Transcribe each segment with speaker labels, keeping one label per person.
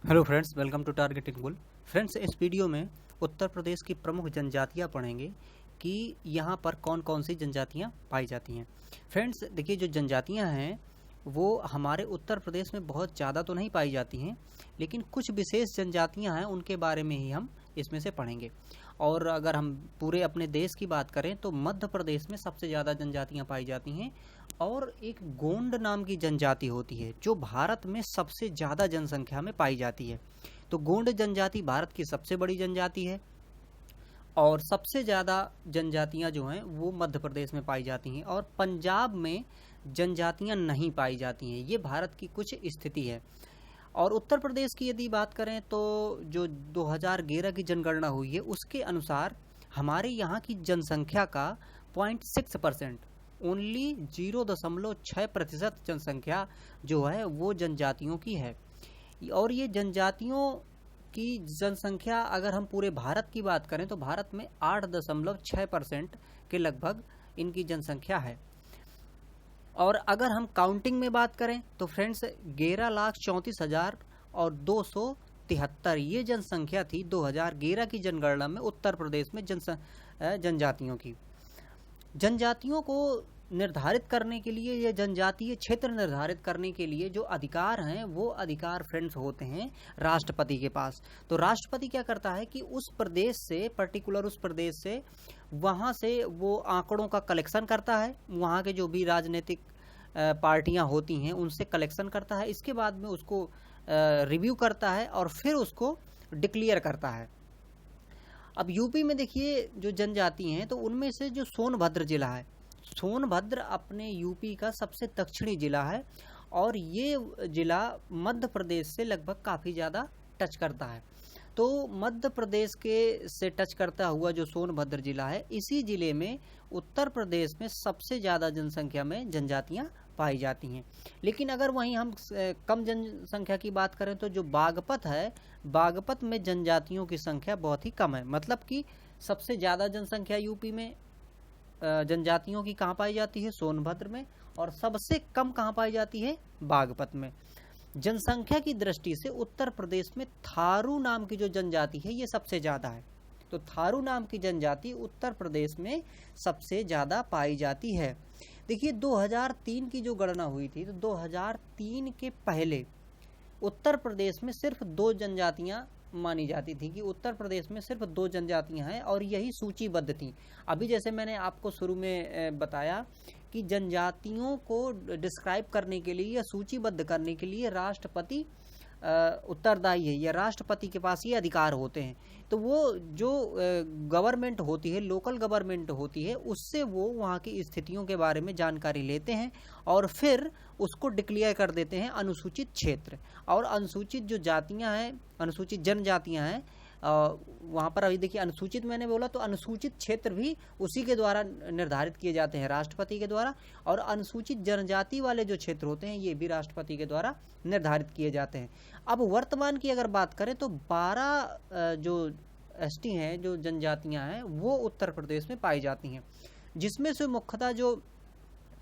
Speaker 1: Hello friends, welcome to targeting bull. Friends, इस video में उत्तर प्रदेश की प्रमुख जनजातियां पढ़ेंगे कि यहाँ पर कौन कौन सी जनजातियां पाई जाती हैं। फ्रेंड्स देखिए, जो जनजातियां हैं वो हमारे उत्तर प्रदेश में बहुत ज़्यादा तो नहीं पाई जाती हैं, लेकिन कुछ विशेष जनजातियां हैं उनके बारे में ही हम इसमें से पढ़ेंगे। और अगर हम पूरे अपने देश की बात करें तो मध्य प्रदेश में सबसे ज़्यादा जनजातियां पाई जाती हैं। और एक गोंड नाम की जनजाति होती है जो भारत में सबसे ज़्यादा जनसंख्या में पाई जाती है। तो गोंड जनजाति भारत की सबसे बड़ी जनजाति है और सबसे ज़्यादा जनजातियां जो हैं वो मध्य प्रदेश में पाई जाती हैं, और पंजाब में जनजातियां नहीं पाई जाती हैं। ये भारत की कुछ स्थिति है। और उत्तर प्रदेश की यदि बात करें तो जो 2011 की जनगणना हुई है उसके अनुसार हमारे यहाँ की जनसंख्या का 0.6%, ओनली 0.6% जनसंख्या जो है वो जनजातियों की है। और ये जनजातियों की जनसंख्या अगर हम पूरे भारत की बात करें तो भारत में 8.6% के लगभग इनकी जनसंख्या है। और अगर हम काउंटिंग में बात करें तो फ्रेंड्स 11,34,273 ये जनसंख्या थी 2011 की जनगणना में उत्तर प्रदेश में जनजातियों की। जनजातियों को निर्धारित करने के लिए, ये जनजातीय क्षेत्र निर्धारित करने के लिए जो अधिकार हैं वो अधिकार फ्रेंड्स होते हैं राष्ट्रपति के पास। तो राष्ट्रपति क्या करता है कि उस प्रदेश से, पर्टिकुलर उस प्रदेश से, वहाँ से वो आंकड़ों का कलेक्शन करता है, वहाँ के जो भी राजनीतिक पार्टियां होती हैं उनसे कलेक्शन करता है। इसके बाद में उसको रिव्यू करता है और फिर उसको डिक्लेयर करता है। अब यूपी में देखिए जो जनजाति हैं तो उनमें से जो सोनभद्र जिला है, सोनभद्र अपने यूपी का सबसे दक्षिणी जिला है और ये जिला मध्य प्रदेश से लगभग काफ़ी ज़्यादा टच करता है। तो मध्य प्रदेश के से टच करता हुआ जो सोनभद्र जिला है, इसी जिले में उत्तर प्रदेश में सबसे ज़्यादा जनसंख्या में जनजातियां पाई जाती हैं। लेकिन अगर वहीं हम कम जनसंख्या की बात करें तो जो बागपत है, बागपत में जनजातियों की संख्या बहुत ही कम है। मतलब कि सबसे ज़्यादा जनसंख्या यूपी में जनजातियों की कहाँ पाई जाती है? सोनभद्र में। और सबसे कम कहाँ पाई जाती है? बागपत में। जनसंख्या की दृष्टि से उत्तर प्रदेश में थारू नाम की जो जनजाति है ये सबसे ज़्यादा है। तो थारू नाम की जनजाति उत्तर प्रदेश में सबसे ज़्यादा पाई जाती है। देखिए 2003 की जो गणना हुई थी तो 2003 के पहले उत्तर प्रदेश में सिर्फ 2 जनजातियां मानी जाती थी, कि उत्तर प्रदेश में सिर्फ 2 जनजातियां हैं और यही सूचीबद्ध थी। अभी जैसे मैंने आपको शुरू में बताया कि जनजातियों को डिस्क्राइब करने के लिए या सूचीबद्ध करने के लिए राष्ट्रपति उत्तरदायी है, या राष्ट्रपति के पास ये अधिकार होते हैं। तो वो जो गवर्नमेंट होती है, लोकल गवर्नमेंट होती है, उससे वो वहाँ की स्थितियों के बारे में जानकारी लेते हैं और फिर उसको डिक्लेयर कर देते हैं अनुसूचित क्षेत्र। और अनुसूचित जो जातियाँ हैं, अनुसूचित जनजातियाँ हैं, वहाँ पर अभी देखिए अनुसूचित मैंने बोला तो अनुसूचित क्षेत्र भी उसी के द्वारा निर्धारित किए जाते हैं, राष्ट्रपति के द्वारा। और अनुसूचित जनजाति वाले जो क्षेत्र होते हैं ये भी राष्ट्रपति के द्वारा निर्धारित किए जाते हैं। अब वर्तमान की अगर बात करें तो 12 जो एसटी हैं, जो जनजातियां हैं, वो उत्तर प्रदेश में पाई जाती हैं, जिसमें से मुख्यतः जो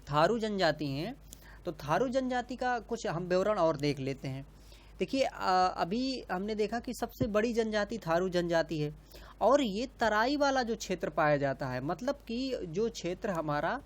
Speaker 1: थारू जनजाति हैं, तो थारू जनजाति का कुछ हम विवरण और देख लेते हैं। देखिए अभी हमने देखा कि सबसे बड़ी जनजाति थारू जनजाति है और ये तराई वाला जो क्षेत्र पाया जाता है, मतलब कि जो क्षेत्र हमारा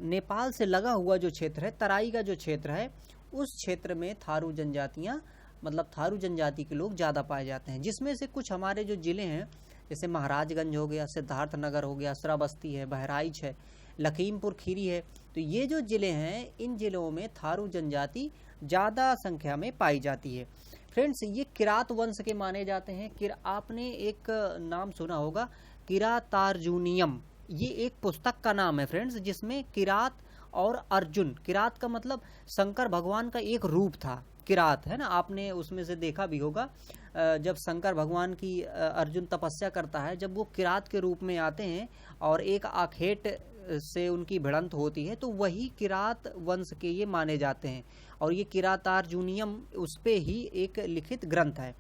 Speaker 1: नेपाल से लगा हुआ जो क्षेत्र है, तराई का जो क्षेत्र है, उस क्षेत्र में थारू जनजातियां, मतलब थारू जनजाति के लोग ज़्यादा पाए जाते हैं। जिसमें से कुछ हमारे जो ज़िले हैं, जैसे महाराजगंज हो गया, सिद्धार्थनगर हो गया, श्रावस्ती है, बहराइच है, लखीमपुर खीरी है। तो ये जो ज़िले हैं, इन ज़िलों में थारू जनजाति ज़्यादा संख्या में पाई जाती है। फ्रेंड्स, ये किरात वंश के माने जाते हैं। आपने एक नाम सुना होगा, किरातार्जुनियम, ये एक पुस्तक का नाम है फ्रेंड्स, जिसमें किरात और अर्जुन, किरात का मतलब शंकर भगवान का एक रूप था, किरात है ना, आपने उसमें से देखा भी होगा। जब शंकर भगवान की अर्जुन तपस्या करता है, जब वो किरात के रूप में आते हैं और एक आखेट से उनकी भिड़ंत होती है, तो वही किरात वंश के ये माने जाते हैं। और ये किरातार्जुनियम उस पे ही एक लिखित ग्रंथ है।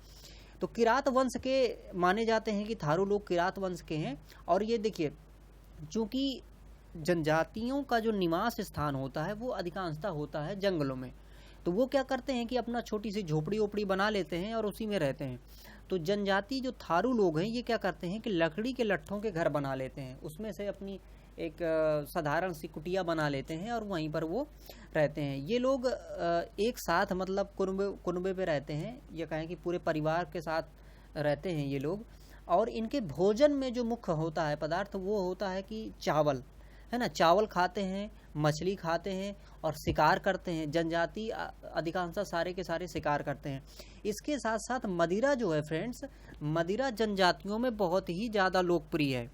Speaker 1: तो किरात वंश के माने जाते हैं कि थारू लोग किरात वंश के हैं। और ये देखिए, चूंकि जनजातियों का जो निवास स्थान होता है वो अधिकांशतः होता है जंगलों में, तो वो क्या करते हैं कि अपना छोटी सी झोपड़ी ओपड़ी बना लेते हैं और उसी में रहते हैं। तो जनजाति जो थारू लोग हैं ये क्या करते हैं कि लकड़ी के लट्ठों के घर बना लेते हैं, उसमें से अपनी एक साधारण सी कुटिया बना लेते हैं और वहीं पर वो रहते हैं। ये लोग एक साथ मतलब कुनबे पे रहते हैं, या कहें कि पूरे परिवार के साथ रहते हैं ये लोग। और इनके भोजन में जो मुख्य होता है पदार्थ वो होता है कि चावल, है ना, चावल खाते हैं, मछली खाते हैं और शिकार करते हैं। जनजाति अधिकांशतः सारे के सारे शिकार करते हैं। इसके साथ साथ मदिरा जो है फ्रेंड्स, मदिरा जनजातियों में बहुत ही ज़्यादा लोकप्रिय है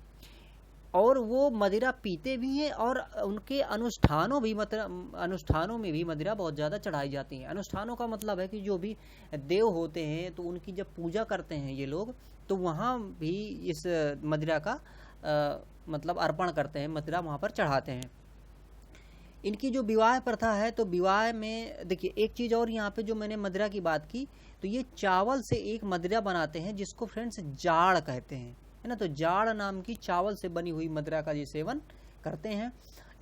Speaker 1: और वो मदिरा पीते भी हैं और उनके अनुष्ठानों में भी मदिरा बहुत ज़्यादा चढ़ाई जाती है। अनुष्ठानों का मतलब है कि जो भी देव होते हैं तो उनकी जब पूजा करते हैं ये लोग, तो वहाँ भी इस मदिरा का मतलब अर्पण करते हैं, मदिरा वहाँ पर चढ़ाते हैं। इनकी जो विवाह प्रथा है, तो विवाह में देखिए एक चीज़ और, यहाँ पे जो मैंने मदिरा की बात की, तो ये चावल से एक मदिरा बनाते हैं जिसको फ्रेंड्स जाड़ कहते हैं, है ना। तो जाड़ नाम की चावल से बनी हुई मदिरा का ये सेवन करते हैं।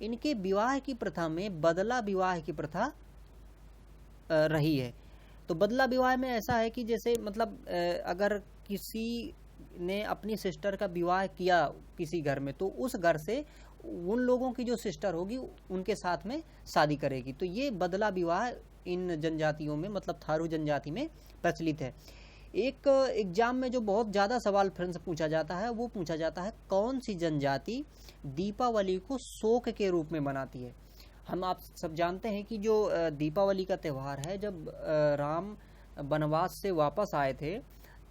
Speaker 1: इनके विवाह की प्रथा में बदला विवाह की प्रथा रही है। तो बदला विवाह में ऐसा है कि जैसे मतलब अगर किसी ने अपनी सिस्टर का विवाह किया किसी घर में, तो उस घर से उन लोगों की जो सिस्टर होगी उनके साथ में शादी करेगी। तो ये बदला विवाह इन जनजातियों में मतलब थारू जनजाति में प्रचलित है। एक एग्जाम में जो बहुत ज़्यादा सवाल फ्रेंड्स पूछा जाता है वो पूछा जाता है कौन सी जनजाति दीपावली को शोक के रूप में मनाती है। हम आप सब जानते हैं कि जो दीपावली का त्यौहार है, जब राम वनवास से वापस आए थे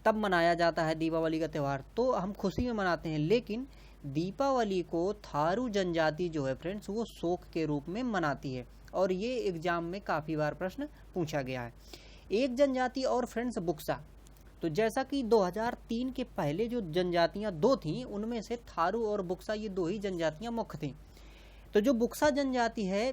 Speaker 1: तब मनाया जाता है दीपावली का त्यौहार, तो हम खुशी में मनाते हैं। लेकिन दीपावली को थारू जनजाति जो है फ्रेंड्स वो शोक के रूप में मनाती है और ये एग्जाम में काफ़ी बार प्रश्न पूछा गया है। एक जनजाति और फ्रेंड्स बुक्सा। तो जैसा कि 2003 के पहले जो जनजातियां दो थीं उनमें से थारू और बुक्सा ये दो ही जनजातियां मुख्य थीं। तो जो बुक्सा जनजाति है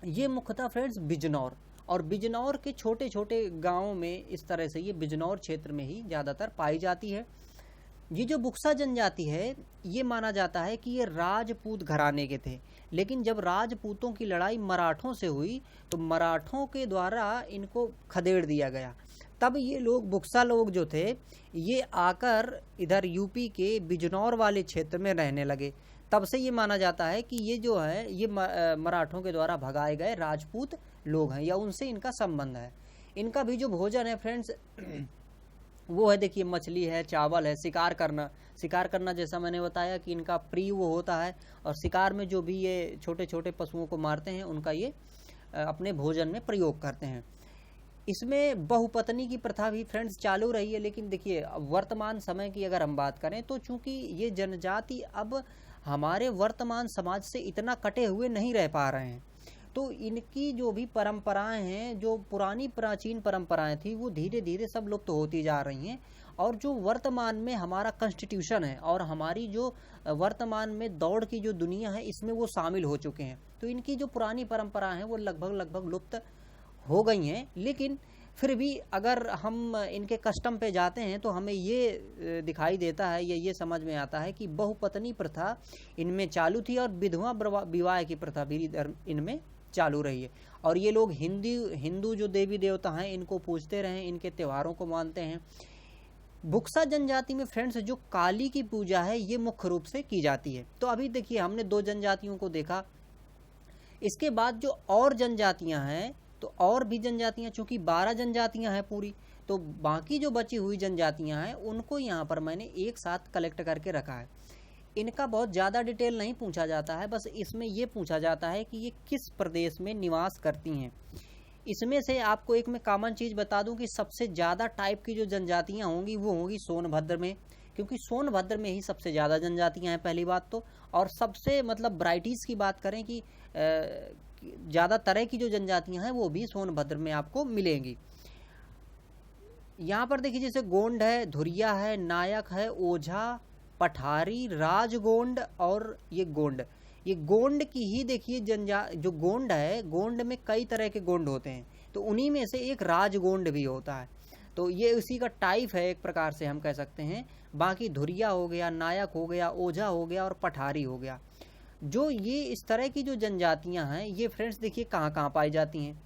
Speaker 1: ये मुख्यतः फ्रेंड्स बिजनौर और बिजनौर के छोटे छोटे गांवों में, इस तरह से ये बिजनौर क्षेत्र में ही ज़्यादातर पाई जाती है। ये जो बुक्सा जनजाति है ये माना जाता है कि ये राजपूत घराने के थे, लेकिन जब राजपूतों की लड़ाई मराठों से हुई तो मराठों के द्वारा इनको खदेड़ दिया गया। तब ये लोग बुक्सा लोग जो थे ये आकर इधर यूपी के बिजनौर वाले क्षेत्र में रहने लगे। तब से ये माना जाता है कि ये जो है ये मराठों के द्वारा भगाए गए राजपूत लोग हैं या उनसे इनका संबंध है। इनका भी जो भोजन है फ्रेंड्स वो है, देखिए मछली है, चावल है, शिकार करना जैसा मैंने बताया कि इनका प्रिय वो होता है और शिकार में जो भी ये छोटे छोटे पशुओं को मारते हैं उनका ये अपने भोजन में प्रयोग करते हैं। इसमें बहुपत्नी की प्रथा भी फ्रेंड्स चालू रही है, लेकिन देखिए वर्तमान समय की अगर हम बात करें तो चूंकि ये जनजाति अब हमारे वर्तमान समाज से इतना कटे हुए नहीं रह पा रहे हैं, तो इनकी जो भी परंपराएं हैं, जो पुरानी प्राचीन परंपराएं थी वो धीरे धीरे सब लुप्त होती जा रही हैं। और जो वर्तमान में हमारा कॉन्स्टिट्यूशन है और हमारी जो वर्तमान में दौड़ की जो दुनिया है इसमें वो शामिल हो चुके हैं। तो इनकी जो पुरानी परंपराएं हैं वो लगभग लुप्त हो गई हैं। लेकिन फिर भी अगर हम इनके कस्टम पे जाते हैं तो हमें ये दिखाई देता है या ये समझ में आता है कि बहुपत्नी प्रथा इनमें चालू थी और विधवा विवाह की प्रथा भी इनमें चालू रही है। और ये लोग हिंदू जो देवी देवता हैं इनको पूजते रहे, इनके त्योहारों को मानते हैं। बुक्सा जनजाति में फ्रेंड्स जो काली की पूजा है ये मुख्य रूप से की जाती है। तो अभी देखिए हमने दो जनजातियों को देखा, इसके बाद जो और जनजातियां हैं तो और भी जनजातियां, चूंकि 12 जनजातियां हैं पूरी, तो बाकी जो बची हुई जनजातियां हैं उनको यहाँ पर मैंने एक साथ कलेक्ट करके रखा है। इनका बहुत ज़्यादा डिटेल नहीं पूछा जाता है, बस इसमें ये पूछा जाता है कि ये किस प्रदेश में निवास करती हैं। इसमें से आपको एक मैं कॉमन चीज़ बता दूं कि सबसे ज़्यादा टाइप की जो जनजातियां होंगी वो होंगी सोनभद्र में, क्योंकि सोनभद्र में ही सबसे ज़्यादा जनजातियां हैं पहली बात तो। और सबसे मतलब वैराइटीज़ की बात करें कि ज़्यादा तरह की जो जनजातियां हैं वो भी सोनभद्र में आपको मिलेंगी। यहाँ पर देखिए जैसे गोंड है, धुरिया है, नायक है, ओझा, पठारी, राजगोंड और ये गोंड की ही देखिए जो गोंड है, गोंड में कई तरह के गोंड होते हैं, तो उन्हीं में से एक राजगोंड भी होता है। तो ये उसी का टाइप है एक प्रकार से हम कह सकते हैं। बाकी धुरिया हो गया, नायक हो गया, ओझा हो गया और पठारी हो गया। जो ये इस तरह की जो जनजातियां हैं ये फ्रेंड्स देखिए कहाँ कहाँ पाई जाती हैं।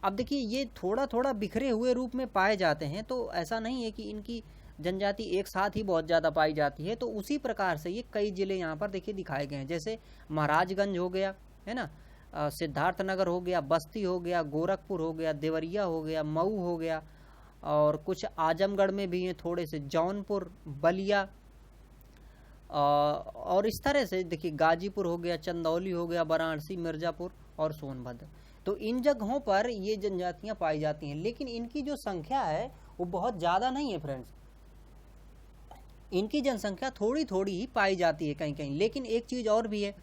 Speaker 1: अब देखिए ये थोड़ा थोड़ा बिखरे हुए रूप में पाए जाते हैं, तो ऐसा नहीं है कि इनकी जनजाति एक साथ ही बहुत ज़्यादा पाई जाती है। तो उसी प्रकार से ये कई ज़िले यहाँ पर देखिए दिखाए गए हैं, जैसे महाराजगंज हो गया, है ना, सिद्धार्थनगर हो गया, बस्ती हो गया, गोरखपुर हो गया, देवरिया हो गया, मऊ हो गया, और कुछ आजमगढ़ में भी हैं थोड़े से, जौनपुर, बलिया, और इस तरह से देखिए गाजीपुर हो गया, चंदौली हो गया, वाराणसी, मिर्ज़ापुर और सोनभद्र। तो इन जगहों पर ये जनजातियां पाई जाती हैं, लेकिन इनकी जो संख्या है वो बहुत ज़्यादा नहीं है फ्रेंड्स। इनकी जनसंख्या थोड़ी थोड़ी ही पाई जाती है कहीं कहीं। लेकिन एक चीज़ और भी है,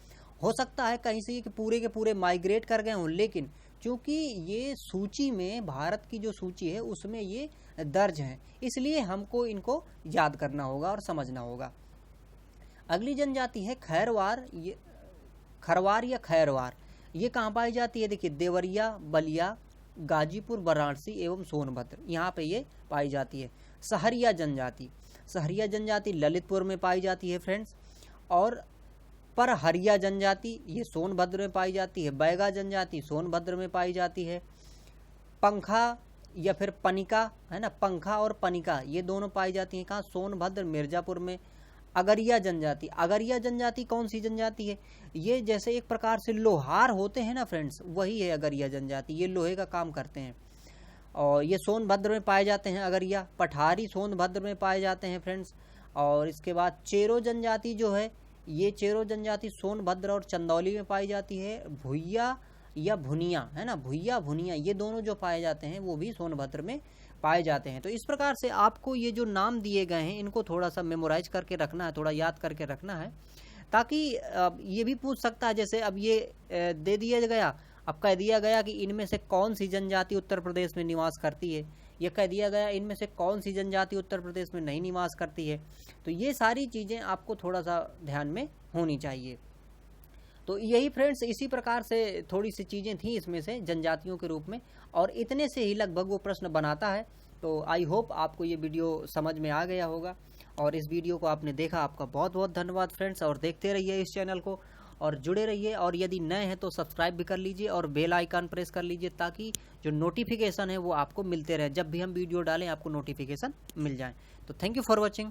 Speaker 1: हो सकता है कहीं से कि पूरे के पूरे माइग्रेट कर गए हों, लेकिन चूंकि ये सूची में, भारत की जो सूची है उसमें ये दर्ज हैं, इसलिए हमको इनको याद करना होगा और समझना होगा। अगली जनजाति है खैरवार, ये खरवार या खैरवार। ये कहाँ पाई जाती है? देखिए देवरिया, बलिया, गाजीपुर, वाराणसी एवं सोनभद्र, यहाँ पे ये पाई जाती है। सहरिया जनजाति, सहरिया जनजाति ललितपुर में पाई जाती है फ्रेंड्स। और परहरिया जनजाति ये सोनभद्र में पाई जाती है। बैगा जनजाति सोनभद्र में पाई जाती है। पंखा या फिर पनिका, है ना, पंखा और पनिका ये दोनों पाई जाती हैं कहाँ? सोनभद्र, मिर्ज़ापुर में। अगरिया जनजाति, अगरिया जनजाति कौन सी जनजाति है? ये जैसे एक प्रकार से लोहार होते हैं ना फ्रेंड्स, वही है अगरिया जनजाति, ये लोहे का काम करते हैं और ये सोनभद्र में पाए जाते हैं। अगरिया पठारी सोनभद्र में पाए जाते हैं फ्रेंड्स। और इसके बाद चेरो जनजाति जो है, ये चेरो जनजाति सोनभद्र और चंदौली में पाई जाती है। भुइया या भुनिया, है ना, भुइया भुनिया, ये दोनों जो पाए जाते हैं वो भी सोनभद्र में पाए जाते हैं। तो इस प्रकार से आपको ये जो नाम दिए गए हैं इनको थोड़ा सा मेमोराइज करके रखना है, थोड़ा याद करके रखना है, ताकि ये भी पूछ सकता है, जैसे अब ये दे दिया गया, अब कह दिया गया कि इनमें से कौन सी जनजाति उत्तर प्रदेश में निवास करती है, ये कह दिया गया इनमें से कौन सी जनजाति उत्तर प्रदेश में नहीं निवास करती है। तो ये सारी चीज़ें आपको थोड़ा सा ध्यान में होनी चाहिए। तो यही फ्रेंड्स, इसी प्रकार से थोड़ी सी चीज़ें थी इसमें से जनजातियों के रूप में, और इतने से ही लगभग वो प्रश्न बनाता है। तो आई होप आपको ये वीडियो समझ में आ गया होगा, और इस वीडियो को आपने देखा, आपका बहुत बहुत धन्यवाद फ्रेंड्स। और देखते रहिए इस चैनल को और जुड़े रहिए, और यदि नए हैं तो सब्सक्राइब भी कर लीजिए और बेल आइकन प्रेस कर लीजिए, ताकि जो नोटिफिकेशन है वो आपको मिलते रहे, जब भी हम वीडियो डालें आपको नोटिफिकेशन मिल जाए। तो थैंक यू फॉर वॉचिंग।